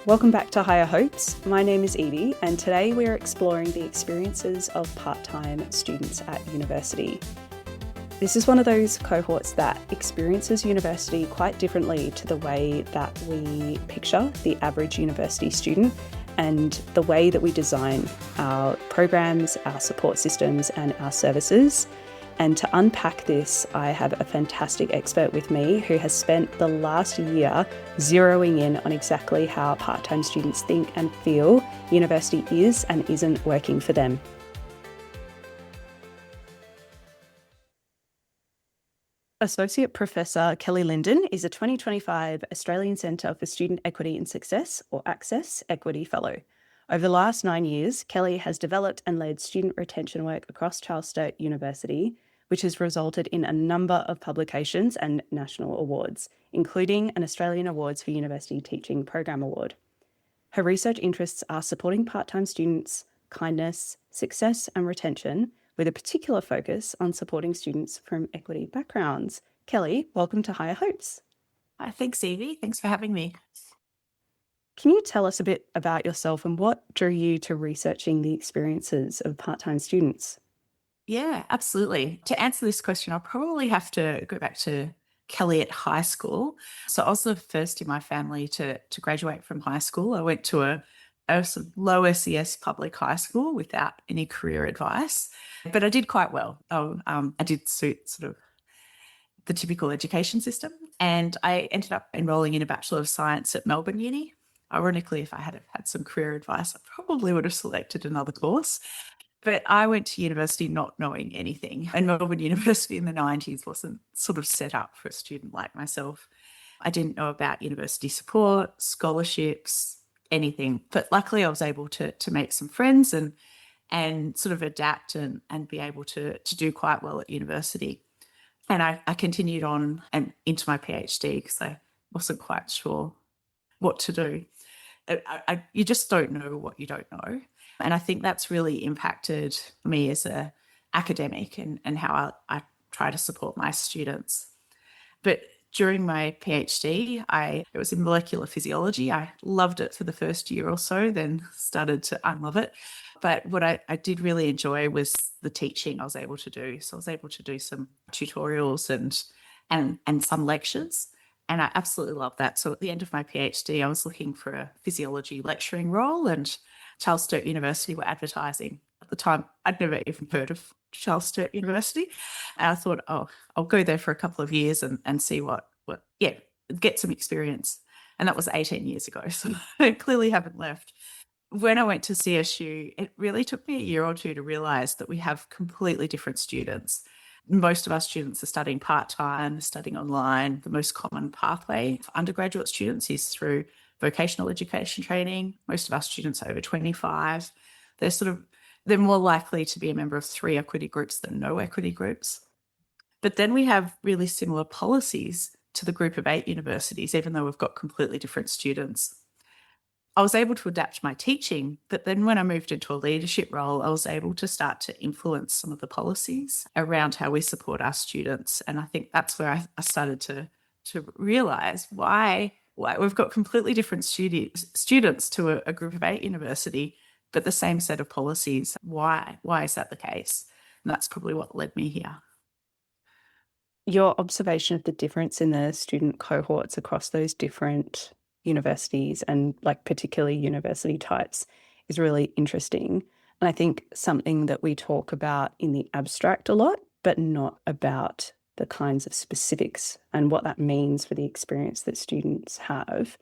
Welcome back to Higher Hopes. My name is Ebe, and today we are exploring the experiences of part-time students at university. This is one of those cohorts that experiences university quite differently to the way that we picture the average university student and the way that we design our programs, our support systems, and our services. And to unpack this, I have a fantastic expert with me who has spent the last year zeroing in on exactly how part-time students think and feel university is and isn't working for them. Associate Professor Kelly Linden is a 2025 Australian Centre for Student Equity and Success, or Access, Equity Fellow. Over the last 9 years, Kelly has developed and led student retention work across Charles Sturt University, which has resulted in a number of publications and national awards, including an Australian Awards for University Teaching Program Award. Her research interests are supporting part-time students, kindness, success and retention, with a particular focus on supporting students from equity backgrounds. Kelly, welcome to Higher Hopes. Thanks, Evie. Thanks for having me. Can you tell us a bit about yourself and what drew you to researching the experiences of part-time students? Yeah, absolutely. To answer this question, I'll probably have to go back to Kelly at high school. So I was the first in my family to graduate from high school. I went to a sort of low SES public high school without any career advice, but I did quite well. I did suit sort of the typical education system, and I ended up enrolling in a Bachelor of Science at Melbourne Uni. Ironically, if I had had some career advice, I probably would have selected another course. But I went to university not knowing anything. And Melbourne University in the 90s wasn't sort of set up for a student like myself. I didn't know about university support, scholarships, anything. But luckily I was able to make some friends and sort of adapt and be able to do quite well at university. And I continued on and into my PhD because I wasn't quite sure what to do. You just don't know what you don't know. And I think that's really impacted me as an academic and how I try to support my students. But during my PhD, it was in molecular physiology. I loved it for the first year or so, then started to unlove it. But what I did really enjoy was the teaching I was able to do. So I was able to do some tutorials and some lectures. And I absolutely loved that. So at the end of my PhD, I was looking for a physiology lecturing role, and Charles Sturt University were advertising. At the time, I'd never even heard of Charles Sturt University. And I thought, oh, I'll go there for a couple of years and see get some experience. And that was 18 years ago. So I clearly haven't left. When I went to CSU, it really took me a year or two to realize that we have completely different students. Most of our students are studying part-time, studying online. The most common pathway for undergraduate students is through vocational education training. Most of our students are over 25. They're more likely to be a member of 3 equity groups than no equity groups. But then we have really similar policies to the group of 8 universities, even though we've got completely different students. I was able to adapt my teaching, but then when I moved into a leadership role, I was able to start to influence some of the policies around how we support our students. And I think that's where I started to realise why we've got completely different students to a group of 8 university, but the same set of policies. Why is that the case? And that's probably what led me here. Your observation of the difference in the student cohorts across those different universities and particularly university types is really interesting. And I think something that we talk about in the abstract a lot, but not about the kinds of specifics and what that means for the experience that students have.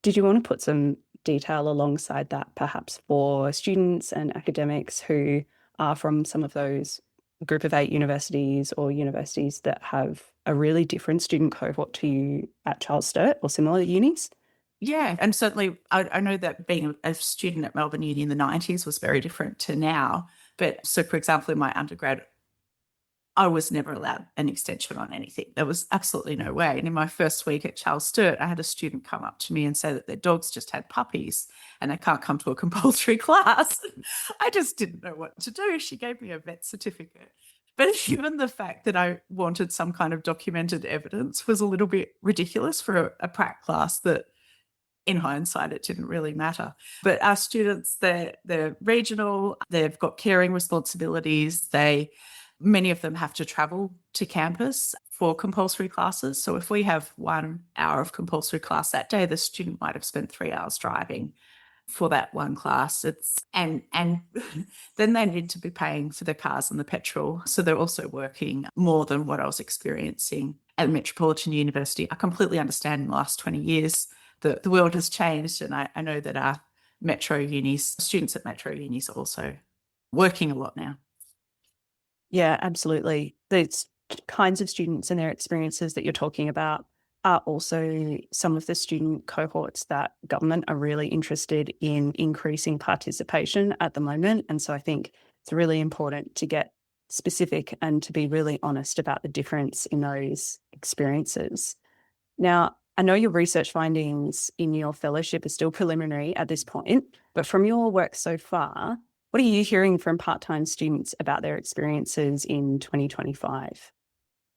Did you want to put some detail alongside that, perhaps for students and academics who are from some of those group of 8 universities or universities that have a really different student cohort to you at Charles Sturt or similar unis? Yeah, and certainly I know that being a student at Melbourne Uni in the 90s was very different to now. But so, for example, in my undergrad, I was never allowed an extension on anything. There was absolutely no way. And in my first week at Charles Sturt, I had a student come up to me and say that their dogs just had puppies and they can't come to a compulsory class. I just didn't know what to do. She gave me a vet certificate. But given the fact that I wanted some kind of documented evidence was a little bit ridiculous for a prac class that in hindsight, it didn't really matter. But our students, they're regional, they've got caring responsibilities. Many of them have to travel to campus for compulsory classes. So if we have 1 hour of compulsory class that day, the student might have spent 3 hours driving for that one class. And then they need to be paying for their cars and the petrol. So they're also working more than what I was experiencing at Metropolitan University. I completely understand in the last 20 years the world has changed. And I know that our students at Metro unis are also working a lot now. Yeah, absolutely. Those kinds of students and their experiences that you're talking about are also some of the student cohorts that government are really interested in increasing participation at the moment. And so I think it's really important to get specific and to be really honest about the difference in those experiences. Now, I know your research findings in your fellowship are still preliminary at this point, but from your work so far, what are you hearing from part-time students about their experiences in 2025?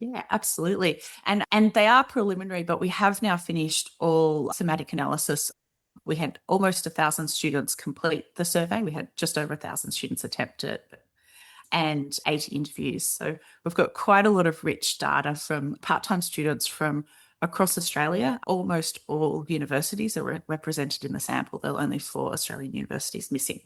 Yeah, absolutely. And they are preliminary, but we have now finished all thematic analysis. We had almost 1,000 students complete the survey. We had just over 1,000 students attempt it and 80 interviews. So we've got quite a lot of rich data from part-time students from across Australia. Almost all universities are represented in the sample. There are only 4 Australian universities missing.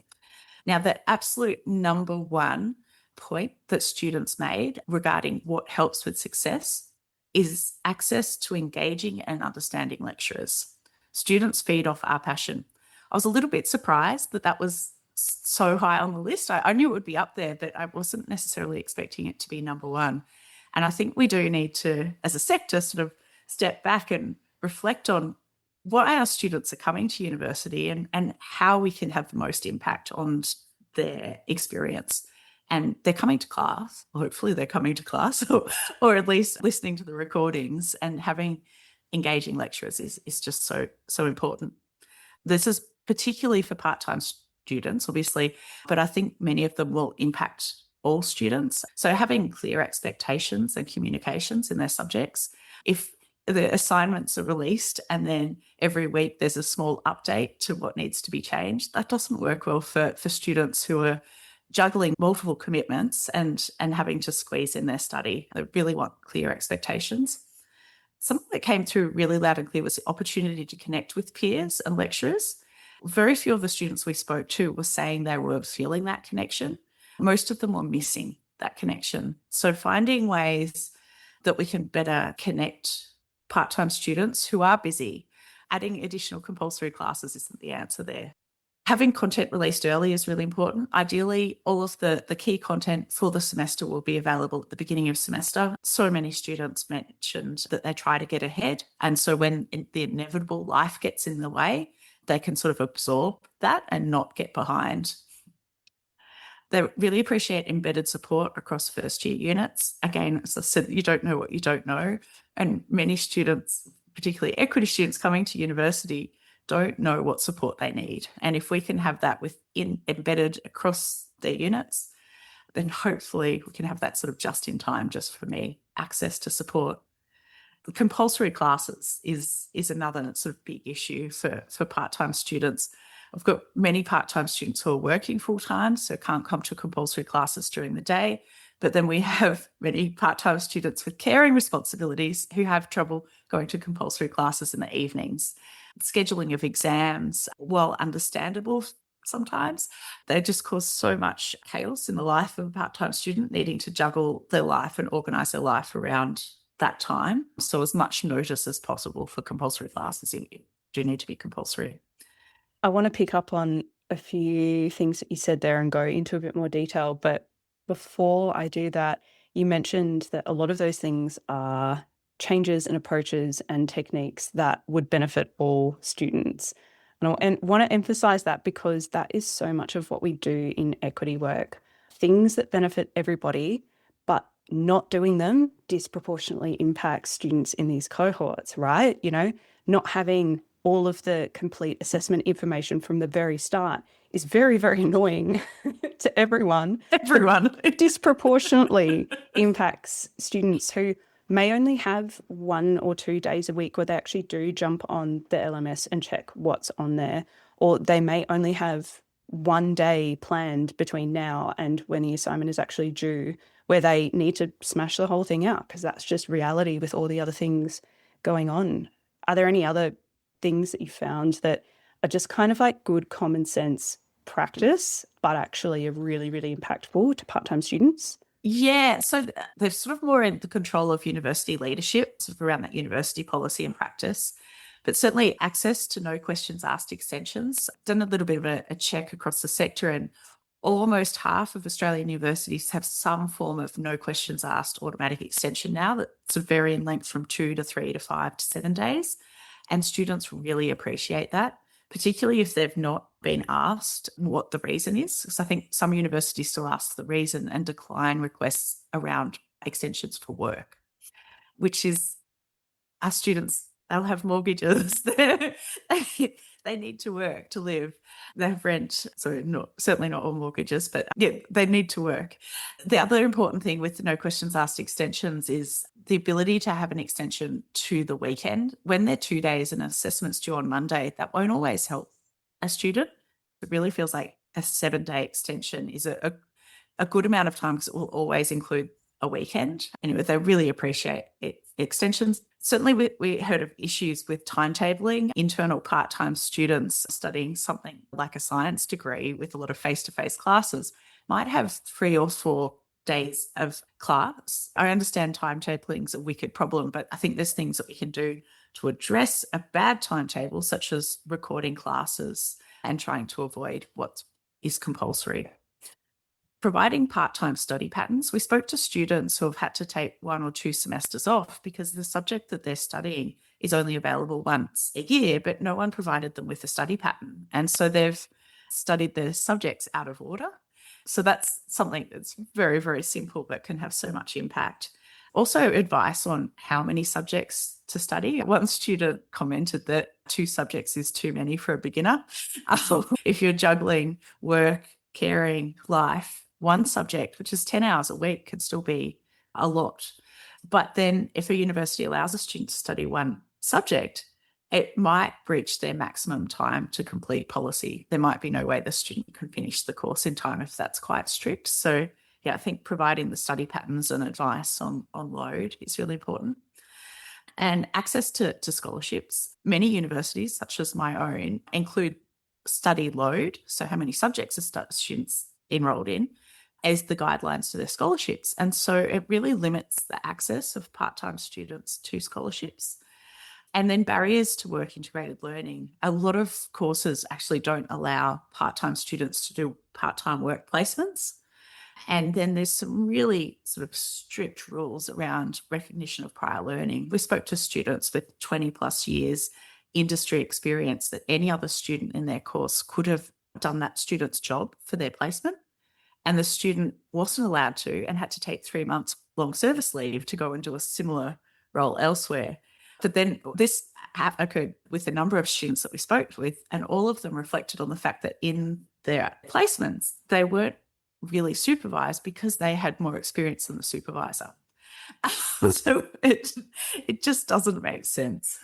Now, the absolute number one point that students made regarding what helps with success is access to engaging and understanding lecturers. Students feed off our passion. I was a little bit surprised that that was so high on the list. I knew it would be up there, but I wasn't necessarily expecting it to be number one. And I think we do need to, as a sector, sort of step back and reflect on why our students are coming to university and how we can have the most impact on their experience. And they're coming to class, hopefully they're coming to class, or at least listening to the recordings, and having engaging lecturers is just so important. This is particularly for part-time students, obviously, but I think many of them will impact all students. So having clear expectations and communications in their subjects. If the assignments are released and then every week there's a small update to what needs to be changed, that doesn't work well for students who are juggling multiple commitments and having to squeeze in their study. They really want clear expectations. Something that came through really loud and clear was the opportunity to connect with peers and lecturers. Very few of the students we spoke to were saying they were feeling that connection. Most of them were missing that connection. So finding ways that we can better connect part-time students who are busy, adding additional compulsory classes isn't the answer there. Having content released early is really important. Ideally, all of the key content for the semester will be available at the beginning of semester. So many students mentioned that they try to get ahead. And so when the inevitable life gets in the way, they can sort of absorb that and not get behind. They really appreciate embedded support across first year units. Again, as I said, you don't know what you don't know. And many students, particularly equity students coming to university, don't know what support they need. And if we can have that embedded across their units, then hopefully we can have that sort of just in time, just for me, access to support. The compulsory classes is another sort of big issue for part-time students. I've got many part-time students who are working full-time, so can't come to compulsory classes during the day. But then we have many part-time students with caring responsibilities who have trouble going to compulsory classes in the evenings. Scheduling of exams, while understandable sometimes, they just cause so much chaos in the life of a part-time student, needing to juggle their life and organise their life around that time. So as much notice as possible for compulsory classes do need to be compulsory. I want to pick up on a few things that you said there and go into a bit more detail. But before I do that, you mentioned that a lot of those things are changes and approaches and techniques that would benefit all students. And I want to emphasize that because that is so much of what we do in equity work. Things that benefit everybody, but not doing them disproportionately impacts students in these cohorts, right? You know, not having all of the complete assessment information from the very start is very, very annoying to everyone. Everyone. It disproportionately impacts students who may only have 1 or 2 days a week where they actually do jump on the LMS and check what's on there, or they may only have 1 day planned between now and when the assignment is actually due, where they need to smash the whole thing out because that's just reality with all the other things going on. Are there any other things that you found that are just kind of like good common sense practice, but actually are really, really impactful to part-time students? Yeah, so they're sort of more in the control of university leadership, sort of around that university policy and practice. But certainly access to no questions asked extensions. Done a little bit of a check across the sector, and almost half of Australian universities have some form of no questions asked automatic extension now that's vary in length from 2 to 3 to 5 to 7 days. And students really appreciate that, particularly if they've not been asked what the reason is. Because I think some universities still ask the reason and decline requests around extensions for work, which is our students, they'll have mortgages. They need to work to live. They have rent. So certainly not all mortgages, but yeah, they need to work. The other important thing with no questions asked extensions is the ability to have an extension to the weekend. When they're 2 days and assessment's due on Monday, that won't always help a student. It really feels like a 7-day extension is a good amount of time because it will always include a weekend. Anyway, they really appreciate extensions. Certainly, we heard of issues with timetabling. Internal part-time students studying something like a science degree with a lot of face-to-face classes might have 3 or 4 days of class. I understand timetabling is a wicked problem, but I think there's things that we can do to address a bad timetable, such as recording classes and trying to avoid what is compulsory. Providing part-time study patterns. We spoke to students who have had to take 1 or 2 semesters off because the subject that they're studying is only available once a year, but no one provided them with a study pattern. And so they've studied their subjects out of order. So that's something that's very, very simple but can have so much impact. Also, advice on how many subjects to study. One student commented that 2 subjects is too many for a beginner. If you're juggling work, caring, life, one subject, which is 10 hours a week, could still be a lot. But then if a university allows a student to study one subject, it might breach their maximum time to complete policy. There might be no way the student can finish the course in time if that's quite strict. So yeah, I think providing the study patterns and advice on load is really important. And access to scholarships. Many universities, such as my own, include study load, so how many subjects are students enrolled in, as the guidelines to their scholarships. And so it really limits the access of part-time students to scholarships. And then barriers to work integrated learning. A lot of courses actually don't allow part-time students to do part-time work placements. And then there's some really sort of strict rules around recognition of prior learning. We spoke to students with 20 plus years industry experience that any other student in their course could have done that student's job for their placement. And the student wasn't allowed to and had to take 3 months long service leave to go and do a similar role elsewhere. But then this occurred with a number of students that we spoke with, and all of them reflected on the fact that in their placements, they weren't really supervised because they had more experience than the supervisor. So it just doesn't make sense.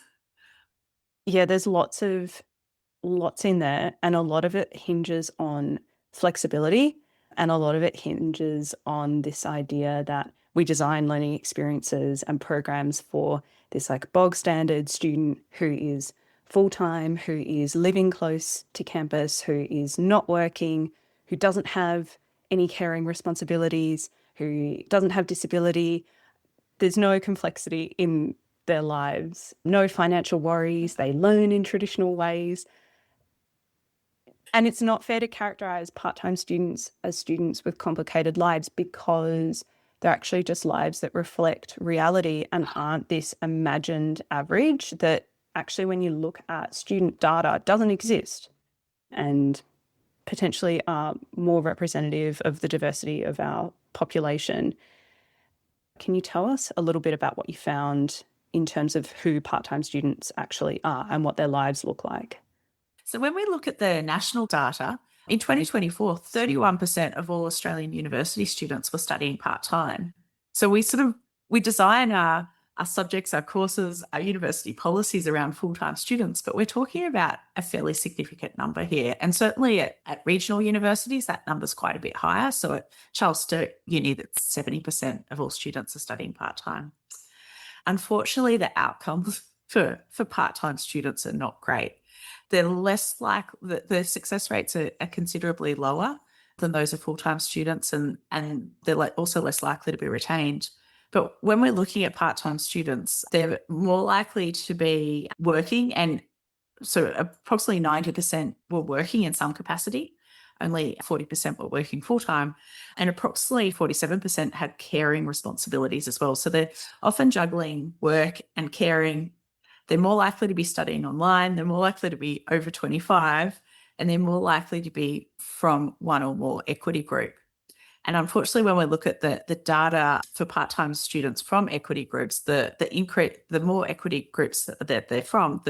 Yeah, there's lots in there, and a lot of it hinges on flexibility, and a lot of it hinges on this idea that we design learning experiences and programs for this like bog standard student who is full-time, who is living close to campus, who is not working, who doesn't have any caring responsibilities, who doesn't have disability. There's no complexity in their lives, no financial worries. They learn in traditional ways. And it's not fair to characterize part-time students as students with complicated lives because they're actually just lives that reflect reality and aren't this imagined average that actually, when you look at student data, doesn't exist and potentially are more representative of the diversity of our population. Can you tell us a little bit about what you found in terms of who part-time students actually are and what their lives look like? So when we look at the national data, in 2024, 31% of all Australian university students were studying part-time. So we design our our subjects, our courses, our university policies around full-time students, but we're talking about a fairly significant number here. And certainly at regional universities, that number's quite a bit higher. So at Charles Sturt Uni, that's 70% of all students are studying part-time. Unfortunately, the outcomes for part-time students are not great. They're less like the success rates are considerably lower than those of full-time students, and they're also less likely to be retained. But when we're looking at part-time students, they're more likely to be working, and so approximately 90% were working in some capacity. Only 40% were working full-time, and approximately 47% had caring responsibilities as well. So they're often juggling work and caring. They're more likely to be studying online. They're more likely to be over 25, and they're more likely to be from one or more equity group. And unfortunately, when we look at the data for part-time students from equity groups, the more equity groups that they're from,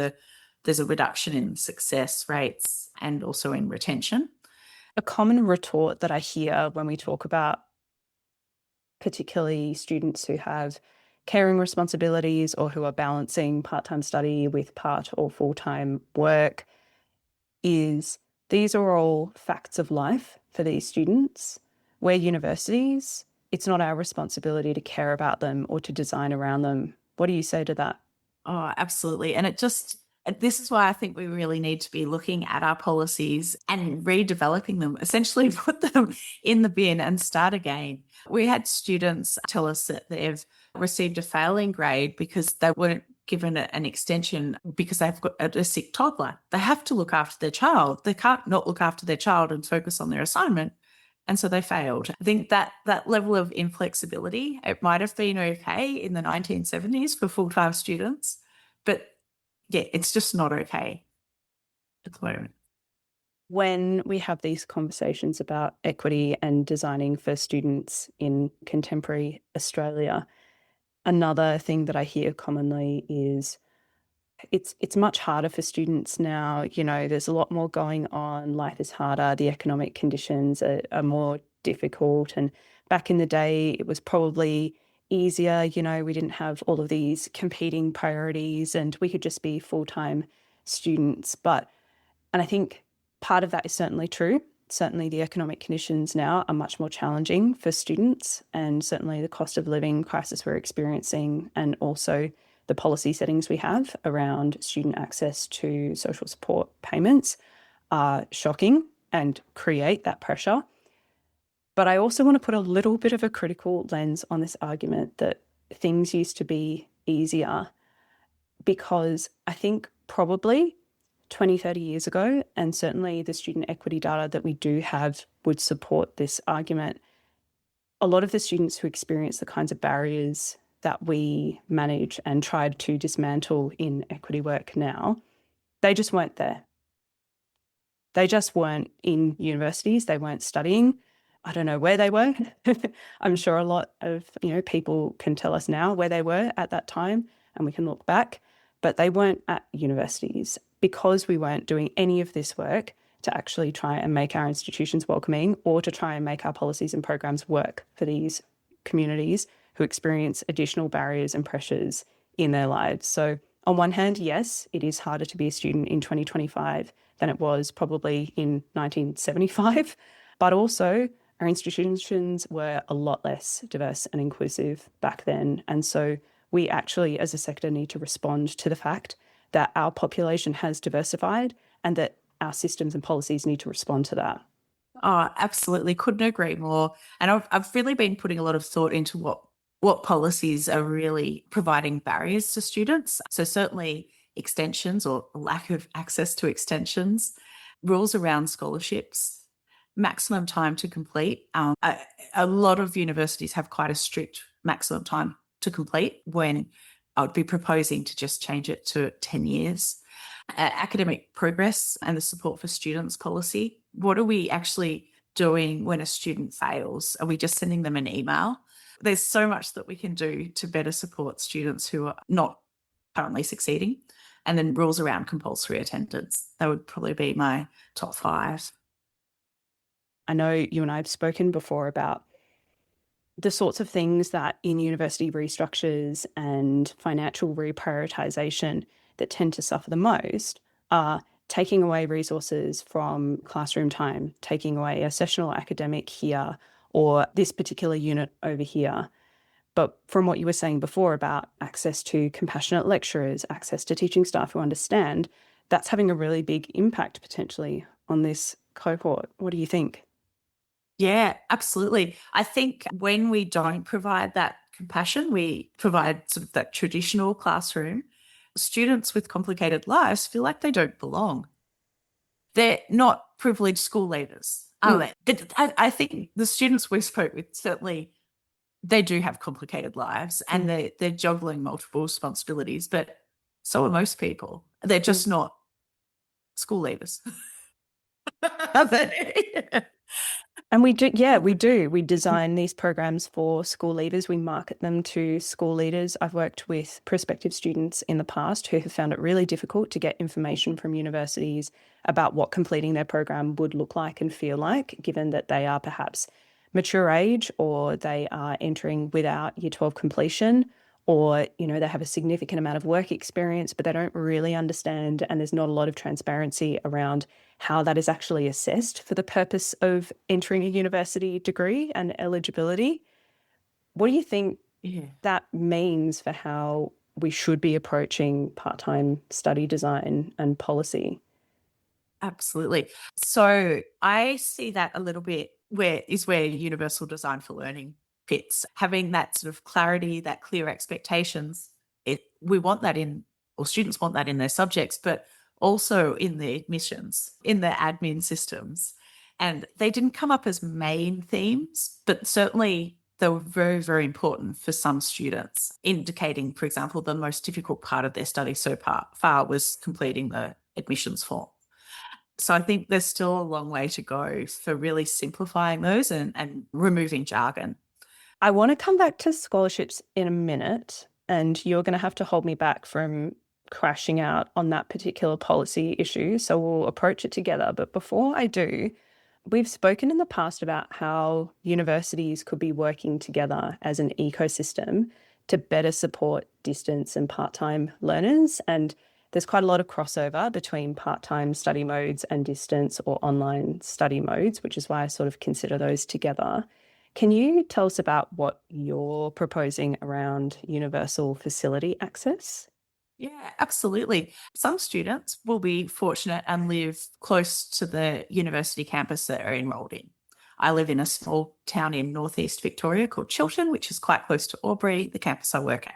there's a reduction in success rates and also in retention. A common retort that I hear when we talk about particularly students who have caring responsibilities or who are balancing part-time study with part or full-time work is these are all facts of life for these students. We're universities. It's not our responsibility to care about them or to design around them. What do you say to that? Oh, absolutely. And this is why I think we really need to be looking at our policies and redeveloping them, essentially put them in the bin and start again. We had students tell us that they've received a failing grade because they weren't given an extension because they've got a sick toddler. They have to look after their child. They can't not look after their child and focus on their assignment. And so they failed. I think that level of inflexibility, it might have been okay in the 1970s for full-time students, but yeah, it's just not okay at the moment. When we have these conversations about equity and designing for students in contemporary Australia, another thing that I hear commonly is it's much harder for students now. You know, there's a lot more going on. Life is harder. The economic conditions are more difficult. And back in the day, it was probably easier. You know, we didn't have all of these competing priorities and we could just be full-time students. And I think part of that is certainly true. Certainly, the economic conditions now are much more challenging for students, and certainly the cost of living crisis we're experiencing, and also the policy settings we have around student access to social support payments are shocking and create that pressure. But I also want to put a little bit of a critical lens on this argument that things used to be easier, because I think probably 20, 30 years ago, and certainly the student equity data that we do have would support this argument. A lot of the students who experience the kinds of barriers that we manage and tried to dismantle in equity work now, they just weren't there. They just weren't in universities. They weren't studying. I don't know where they were. I'm sure a lot of people can tell us now where they were at that time, and we can look back. But they weren't at universities because we weren't doing any of this work to actually try and make our institutions welcoming or to try and make our policies and programs work for these communities who experience additional barriers and pressures in their lives. So on one hand, yes, it is harder to be a student in 2025 than it was probably in 1975, but also our institutions were a lot less diverse and inclusive back then. And so we actually, as a sector, need to respond to the fact that our population has diversified and that our systems and policies need to respond to that. Oh, absolutely. Couldn't agree more. And I've really been putting a lot of thought into what policies are really providing barriers to students. So certainly extensions or lack of access to extensions, rules around scholarships, maximum time to complete. A lot of universities have quite a strict maximum time to complete, when I would be proposing to just change it to 10 years. Academic progress and the support for students policy. What are we actually doing when a student fails? Are we just sending them an email? There's so much that we can do to better support students who are not currently succeeding. And then rules around compulsory attendance. That would probably be my top 5. I know you and I have spoken before about the sorts of things that in university restructures and financial reprioritization that tend to suffer the most are taking away resources from classroom time, taking away a sessional academic here or this particular unit over here. But from what you were saying before about access to compassionate lecturers, access to teaching staff who understand, that's having a really big impact potentially on this cohort. What do you think? Yeah, absolutely. I think when we don't provide that compassion, we provide sort of that traditional classroom, students with complicated lives feel like they don't belong. They're not privileged school leaders, are Mm, they? I think the students we spoke with certainly they do have complicated lives and mm, they're juggling multiple responsibilities, but so are most people. They're mm. just not school leaders. Are they? And we do, yeah, we do. We design these programs for school leaders. We market them to school leaders. I've worked with prospective students in the past who have found it really difficult to get information from universities about what completing their program would look like and feel like, given that they are perhaps mature age or they are entering without year 12 completion or they have a significant amount of work experience but they don't really understand and there's not a lot of transparency around how that is actually assessed for the purpose of entering a university degree and eligibility. What do you think Yeah. that means for how we should be approaching part-time study design and policy? Absolutely. So I see that a little bit where universal design for learning fits. Having that sort of clarity, that clear expectations. We want that in, or students want that in their subjects, but also in the admissions, in the admin systems. And they didn't come up as main themes, but certainly they were very, very important for some students, indicating, for example, the most difficult part of their study so far was completing the admissions form. So I think there's still a long way to go for really simplifying those and removing jargon. I want to come back to scholarships in a minute, and you're going to have to hold me back from crashing out on that particular policy issue. So we'll approach it together. But before I do, we've spoken in the past about how universities could be working together as an ecosystem to better support distance and part-time learners. And there's quite a lot of crossover between part-time study modes and distance or online study modes, which is why I sort of consider those together. Can you tell us about what you're proposing around universal facility access? Yeah, absolutely. Some students will be fortunate and live close to the university campus that are enrolled in. I live in a small town in northeast Victoria called Chiltern, which is quite close to Albury, the campus I work at.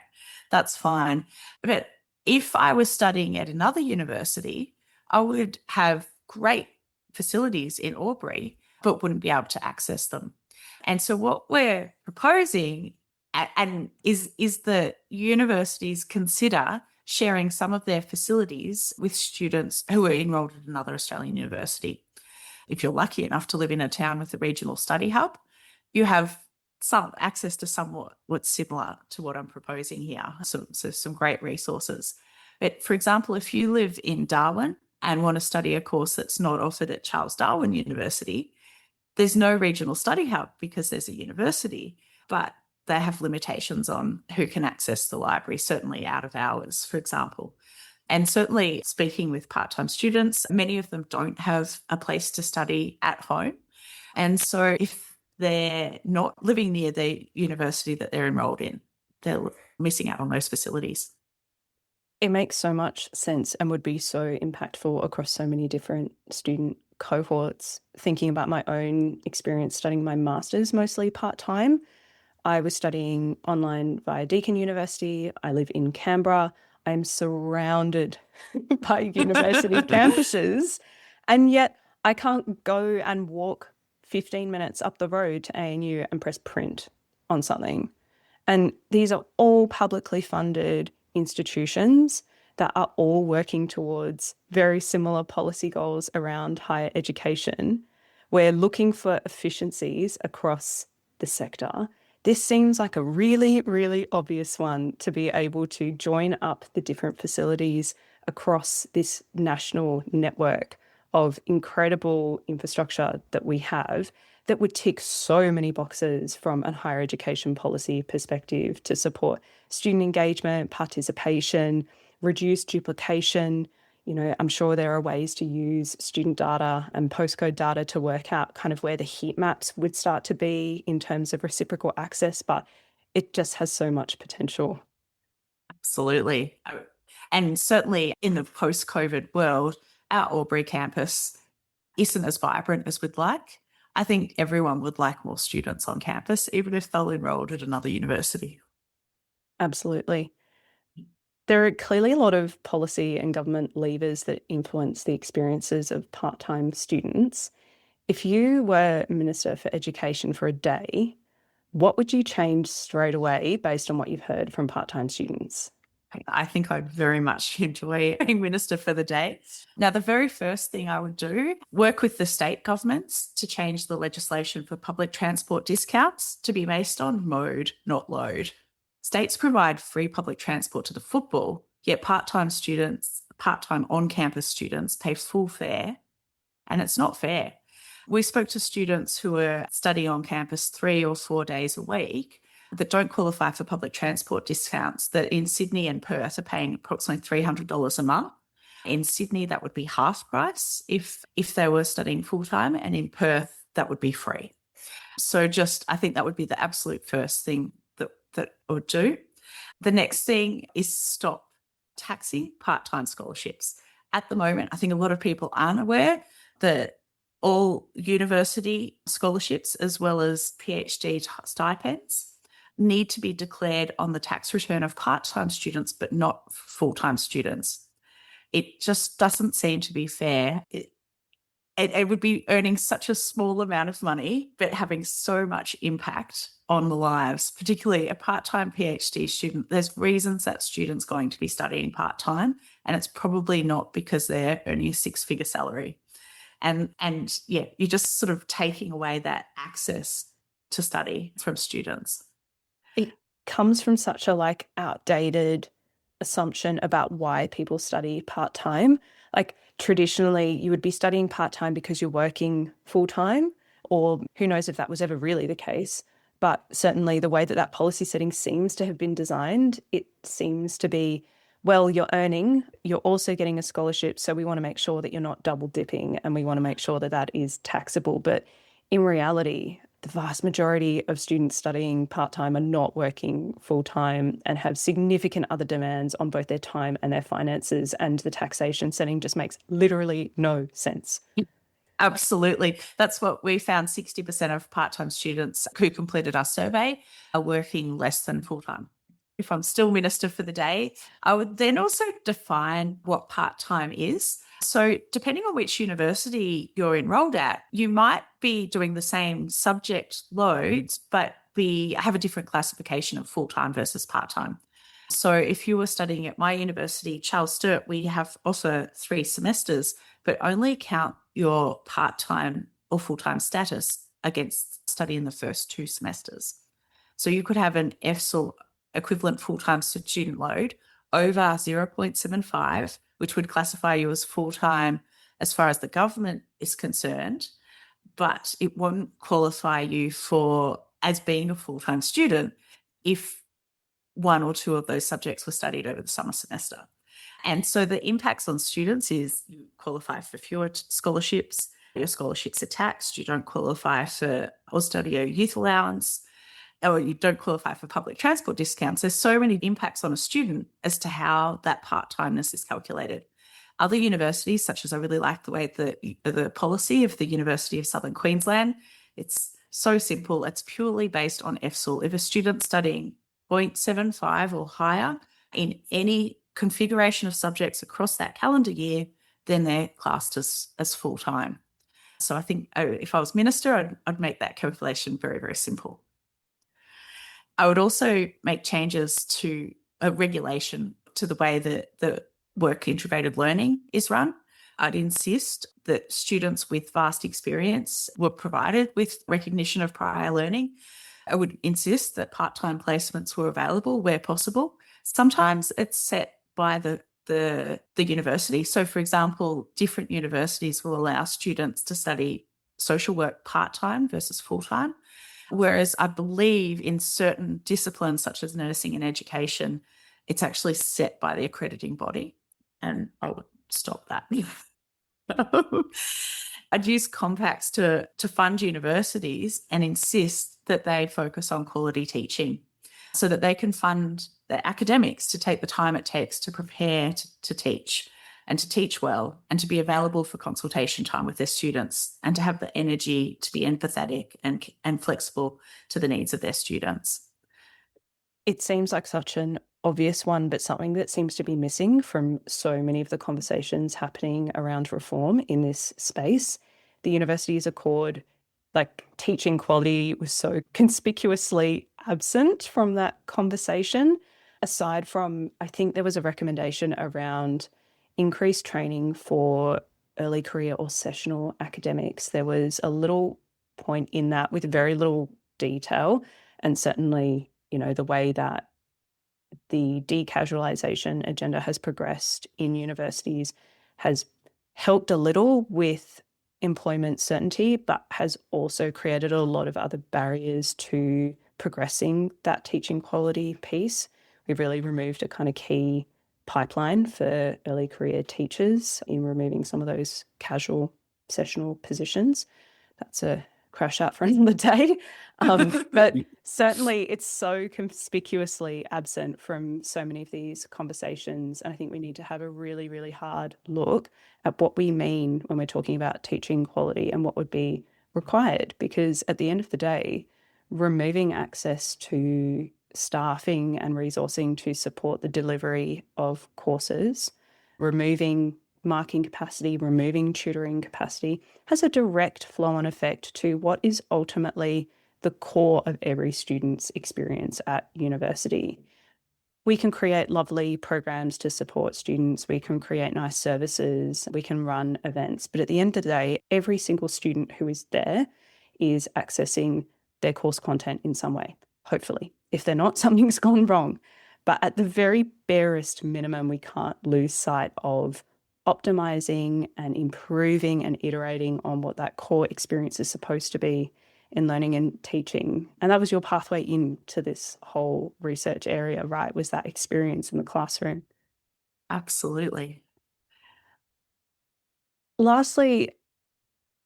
That's fine. But if I was studying at another university, I would have great facilities in Albury, but wouldn't be able to access them. And so what we're proposing and is that universities consider sharing some of their facilities with students who are enrolled at another Australian university. If you're lucky enough to live in a town with a regional study hub, you have some access to somewhat what's similar to what I'm proposing here. So some great resources. But for example, if you live in Darwin and want to study a course that's not offered at Charles Darwin University, there's no regional study hub because there's a university, but they have limitations on who can access the library, certainly out of hours, for example. And certainly speaking with part-time students, many of them don't have a place to study at home. And so if they're not living near the university that they're enrolled in, they're missing out on those facilities. It makes so much sense and would be so impactful across so many different student cohorts. Thinking about my own experience studying my master's mostly part-time, I was studying online via Deakin University. I live in Canberra. I'm surrounded by university campuses, and yet I can't go and walk 15 minutes up the road to ANU and press print on something. And these are all publicly funded institutions that are all working towards very similar policy goals around higher education. We're looking for efficiencies across the sector. This seems like a really, really obvious one to be able to join up the different facilities across this national network of incredible infrastructure that we have that would tick so many boxes from a higher education policy perspective to support student engagement, participation, reduce duplication. I'm sure there are ways to use student data and postcode data to work out kind of where the heat maps would start to be in terms of reciprocal access, but it just has so much potential. Absolutely. And certainly in the post-COVID world, our Albury campus isn't as vibrant as we'd like. I think everyone would like more students on campus, even if they're enrolled at another university. Absolutely. There are clearly a lot of policy and government levers that influence the experiences of part-time students. If you were Minister for Education for a day, what would you change straight away based on what you've heard from part-time students? I think I'd very much enjoy being minister for the day. Now, the very first thing I would do, work with the state governments to change the legislation for public transport discounts to be based on mode, not load. States provide free public transport to the football, yet part-time on-campus students pay full fare, and it's not fair. We spoke to students who are studying on campus 3 or 4 days a week that don't qualify for public transport discounts, that in Sydney and Perth are paying approximately $300 a month. In Sydney, that would be half price if they were studying full-time, and in Perth, that would be free. So I think that would be the absolute first thing that I would do. The next thing is stop taxing part-time scholarships. At the moment, I think a lot of people aren't aware that all university scholarships, as well as PhD stipends, need to be declared on the tax return of part-time students, but not full-time students. It just doesn't seem to be fair. It would be earning such a small amount of money, but having so much impact on the lives, particularly a part-time PhD student. There's reasons that student's going to be studying part-time, and it's probably not because they're earning a six-figure salary. And yeah, you're just sort of taking away that access to study from students. It comes from such a outdated assumption about why people study part-time. Like traditionally, you would be studying part-time because you're working full-time, or who knows if that was ever really the case. But certainly the way that that policy setting seems to have been designed, it seems to be, well, you're earning, you're also getting a scholarship, so we want to make sure that you're not double dipping and we want to make sure that that is taxable. But in reality, the vast majority of students studying part-time are not working full-time and have significant other demands on both their time and their finances, and the taxation setting just makes literally no sense. Absolutely. That's what we found. 60% of part-time students who completed our survey are working less than full-time. If I'm still minister for the day, I would then also define what part-time is. So depending on which university you're enrolled at, you might be doing the same subject loads, but have a different classification of full-time versus part-time. So if you were studying at my university, Charles Sturt, we have also 3 semesters, but only count your part-time or full-time status against study in the first 2 semesters. So you could have an EFSL equivalent full-time student load over 0.75, which would classify you as full-time as far as the government is concerned, but it won't qualify you as being a full-time student if 1 or 2 of those subjects were studied over the summer semester. And so the impacts on students is you qualify for fewer scholarships, your scholarships are taxed, you don't qualify for Australia Youth Allowance, or you don't qualify for public transport discounts. There's so many impacts on a student as to how that part-timeness is calculated. Other universities, such as I really like the way the policy of the University of Southern Queensland, it's so simple. It's purely based on EFSL. If a student's studying 0.75 or higher in any configuration of subjects across that calendar year, then they're classed as full-time. So I think if I was minister, I'd make that calculation very, very simple. I would also make changes to a regulation to the way that the work integrated learning is run. I'd insist that students with vast experience were provided with recognition of prior learning. I would insist that part-time placements were available where possible. Sometimes it's set by the university. So, for example, different universities will allow students to study social work part-time versus full-time. Whereas I believe in certain disciplines such as nursing and education, it's actually set by the accrediting body. And I would stop that. I'd use compacts to fund universities and insist that they focus on quality teaching so that they can fund the academics to take the time it takes to prepare to teach and to teach well and to be available for consultation time with their students and to have the energy to be empathetic and flexible to the needs of their students. It seems like such an obvious one, but something that seems to be missing from so many of the conversations happening around reform in this space. The universities accord, like teaching quality was so conspicuously absent from that conversation. Aside from, I think there was a recommendation around increased training for early career or sessional academics. There was a little point in that with very little detail, and certainly, the way that the decasualisation agenda has progressed in universities has helped a little with employment certainty, but has also created a lot of other barriers to progressing that teaching quality piece. We've really removed a kind of key pipeline for early career teachers in removing some of those casual sessional positions. That's a crash out for another day. But certainly it's so conspicuously absent from so many of these conversations. And I think we need to have a really, really hard look at what we mean when we're talking about teaching quality and what would be required. Because at the end of the day, removing access to staffing and resourcing to support the delivery of courses, removing marking capacity, removing tutoring capacity, has a direct flow-on effect to what is ultimately the core of every student's experience at university. We can create lovely programs to support students, we can create nice services, we can run events, but at the end of the day, every single student who is there is accessing their course content in some way, hopefully. If they're not, something's gone wrong. But at the very barest minimum, we can't lose sight of optimizing and improving and iterating on what that core experience is supposed to be in learning and teaching. And that was your pathway into this whole research area, right? Was that experience in the classroom. Absolutely. Lastly,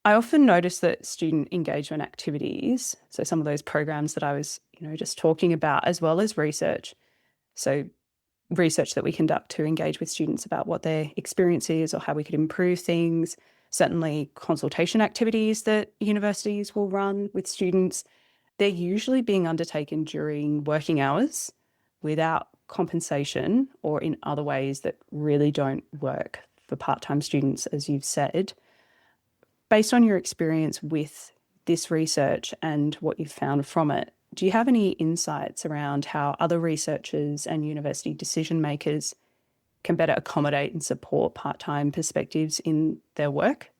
I often notice that student engagement activities, so some of those programs that I was, just talking about, as well as research. So research that we conduct to engage with students about what their experience is or how we could improve things. Certainly consultation activities that universities will run with students. They're usually being undertaken during working hours without compensation or in other ways that really don't work for part-time students, as you've said. Based on your experience with this research and what you've found from it, do you have any insights around how other researchers and university decision makers can better accommodate and support part-time perspectives in their work?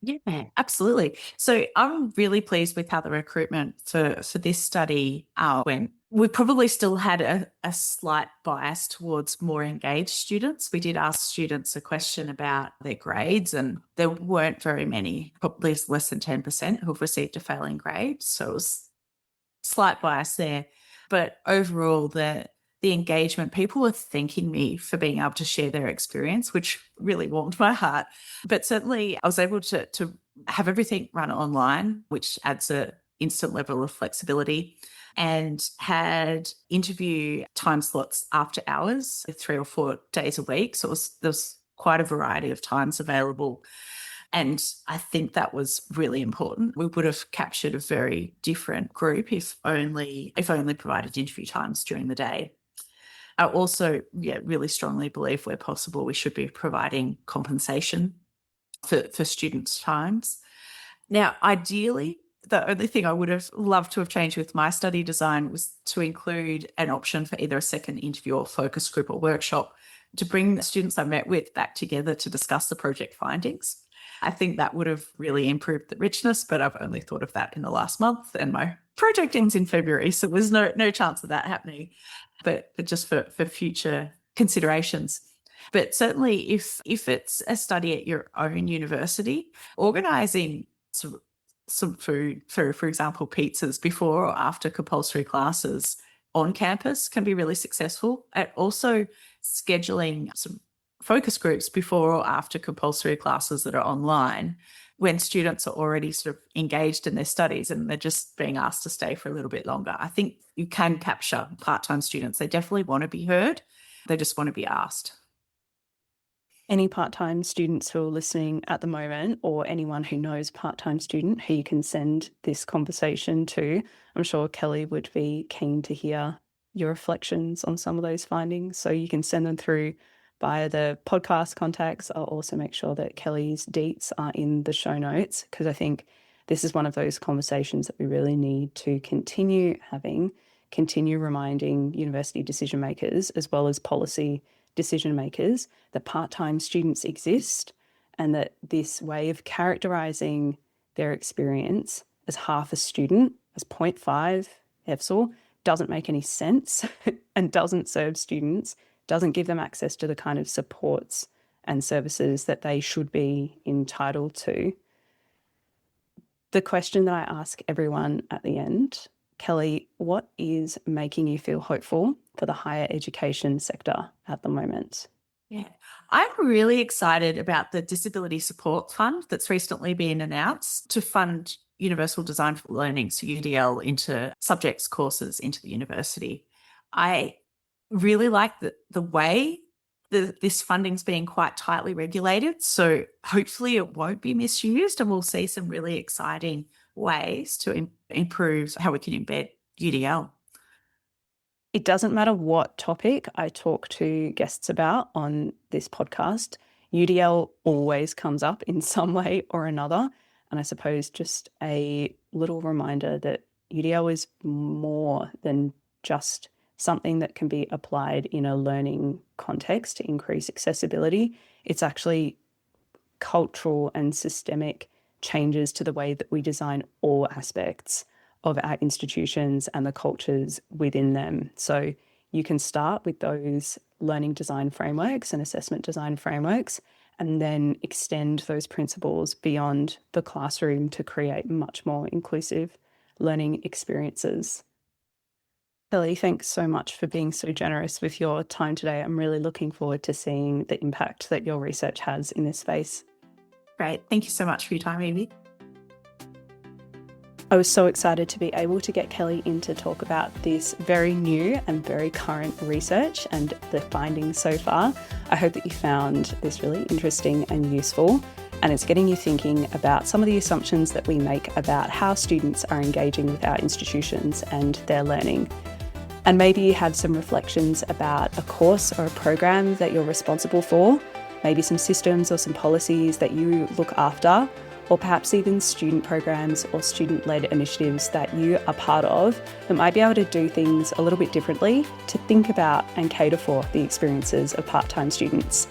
Yeah, absolutely. So I'm really pleased with how the recruitment for this study went. We probably still had a slight bias towards more engaged students. We did ask students a question about their grades, and there weren't very many, probably less than 10% who've received a failing grade. So it was slight bias there. But overall, the engagement, people were thanking me for being able to share their experience, which really warmed my heart. But certainly I was able to have everything run online, which adds a instant level of flexibility, and had interview time slots after hours, 3 or 4 days a week. So there was quite a variety of times available. And I think that was really important. We would have captured a very different group if only provided interview times during the day. I also really strongly believe where possible we should be providing compensation for students' times. Now, ideally, the only thing I would have loved to have changed with my study design was to include an option for either a second interview or focus group or workshop to bring the students I met with back together to discuss the project findings. I think that would have really improved the richness, but I've only thought of that in the last month and my project ends in February, so there's no chance of that happening. But just for future considerations. But certainly if it's a study at your own university, organising some food, for example, pizzas before or after compulsory classes on campus can be really successful. And also scheduling some focus groups before or after compulsory classes that are online when students are already sort of engaged in their studies and they're just being asked to stay for a little bit longer. I think you can capture part-time students. They definitely want to be heard. They just want to be asked. Any part-time students who are listening at the moment, or anyone who knows part-time student who you can send this conversation to, I'm sure Kelly would be keen to hear your reflections on some of those findings. So you can send them through via the podcast contacts. I'll also make sure that Kelly's deets are in the show notes, because I think this is one of those conversations that we really need to continue having, continue reminding university decision makers as well as policy decision makers that part-time students exist, and that this way of characterizing their experience as half a student, as 0.5 EFSOR, doesn't make any sense and doesn't serve students, doesn't give them access to the kind of supports and services that they should be entitled to. The question that I ask everyone at the end, Kelly, what is making you feel hopeful for the higher education sector at the moment? Yeah, I'm really excited about the Disability Support Fund that's recently been announced to fund Universal Design for Learning, so UDL, into subjects courses into the university. I really like the way this funding's being quite tightly regulated, so hopefully it won't be misused, and we'll see some really exciting ways to improve how we can embed UDL. It doesn't matter what topic I talk to guests about on this podcast, UDL always comes up in some way or another. And I suppose just a little reminder that UDL is more than just something that can be applied in a learning context to increase accessibility. It's actually cultural and systemic changes to the way that we design all aspects of our institutions and the cultures within them. So you can start with those learning design frameworks and assessment design frameworks, and then extend those principles beyond the classroom to create much more inclusive learning experiences. Kelly, thanks so much for being so generous with your time today. I'm really looking forward to seeing the impact that your research has in this space. Great. Thank you so much for your time, Ebe. I was so excited to be able to get Kelly in to talk about this very new and very current research and the findings so far. I hope that you found this really interesting and useful, and it's getting you thinking about some of the assumptions that we make about how students are engaging with our institutions and their learning. And maybe you had some reflections about a course or a program that you're responsible for, maybe some systems or some policies that you look after, or perhaps even student programs or student-led initiatives that you are part of that might be able to do things a little bit differently to think about and cater for the experiences of part-time students.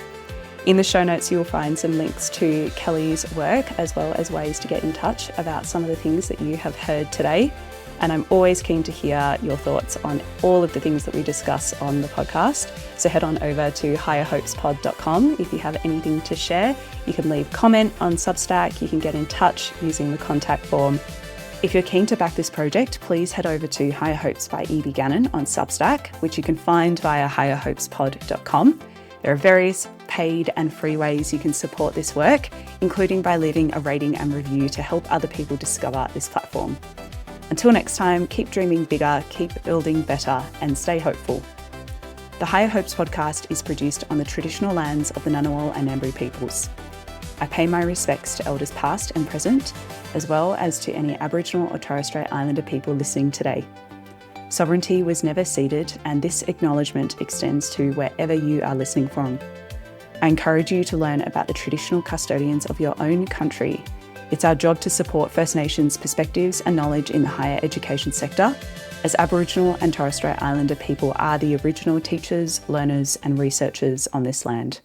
In the show notes, you'll find some links to Kelly's work, as well as ways to get in touch about some of the things that you have heard today. And I'm always keen to hear your thoughts on all of the things that we discuss on the podcast. So head on over to higherhopespod.com if you have anything to share. You can leave comment on Substack. You can get in touch using the contact form. If you're keen to back this project, please head over to Higher Hopes by Ebe Gannon on Substack, which you can find via higherhopespod.com. There are various paid and free ways you can support this work, including by leaving a rating and review to help other people discover this platform. Until next time, keep dreaming bigger, keep building better, and stay hopeful. The Higher Hopes podcast is produced on the traditional lands of the Ngunnawal and Ngambri peoples. I pay my respects to elders past and present, as well as to any Aboriginal or Torres Strait Islander people listening today. Sovereignty was never ceded, and this acknowledgement extends to wherever you are listening from. I encourage you to learn about the traditional custodians of your own country. It's our job to support First Nations perspectives and knowledge in the higher education sector, as Aboriginal and Torres Strait Islander people are the original teachers, learners, and researchers on this land.